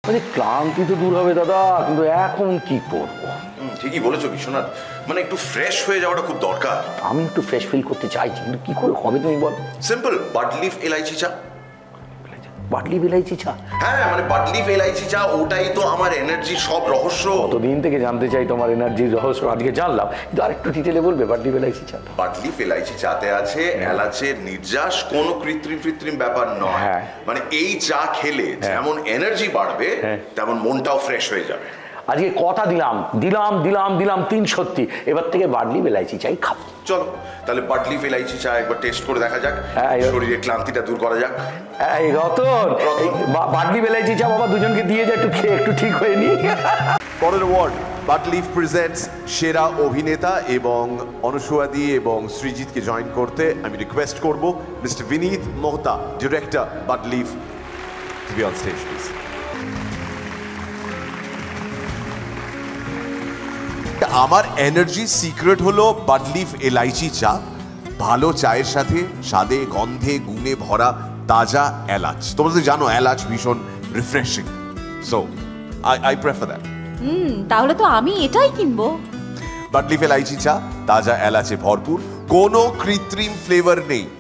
মানে ক্লান্তি তো দূর হবে দাদা, কিন্তু এখন কি করব? ঠিকই বলেছো বিশ্বনাথ, মানে একটু ফ্রেশ হয়ে যাওয়াটা খুব দরকার। আমি একটু ফ্রেশ ফিল করতে চাইছি, কিন্তু কি করে হবে তুমি বল? সিম্পল, বাড লিফ এলাইচি চা। বাটলি বিলাইচি চা? হ্যাঁ, মানে বাড লিফ এলাইচি চা, ওটাই তো আমার এনার্জির সব রহস্য। কতদিন থেকে জানতে চাই তোমার এনার্জির রহস্য, আজকে জানলাম। কিন্তু আরেকটু ডিটেলে বলবে বাটলি বিলাইচি চা? বাড লিফ এলাইচি চাতে আছে এলাচের নির্যাস, কোনো কৃত্রিম ব্যাপার নয়। মানে এই চা খেলে যেমন এনার্জি বাড়বে, তেমন মনটাও ফ্রেশ হয়ে যাবে। আজকে কথা দিলাম 3 সত্যি, এবার থেকে বাটলি বিলাইচি চাই খাবো। চলো তাহলে বাড লিফ এলাইচি চা একবার টেস্ট করে দেখা যাক, শরীরের ক্লান্তিটা দূর করা যাক। এই রতন, বাটলি বিলাইচি চা বাবা দুজনকে দিয়ে যা, একটু খেয়ে একটু ঠিক হয়ে নি। পরের অ্যাওয়ার্ড বাড লিফ প্রেজেন্টস সেরা অভিনেতা, এবং অনুসুয়াদি এবং সৃজিতকে জয়েন করতে আমি রিকোয়েস্ট করব mister Vineet Mohta, director Bud Leaf, to be on stage please. আমার এনার্জি সিক্রেট হলো বাড লিফ এলাইচি চা। ভালো চায়ের সাথে স্বাদে গন্ধে গুণে ভরা তাজা এলাচ। তোমরা তো জানো এলাচ ভীষণ refreshing, so I prefer that. তাহলে তো আমি এটাই কিনবো। বাড লিফ এলাইচি চা তাজা এলাচে ভরপুর, কোনো কৃত্রিম ফ্লেভার নেই।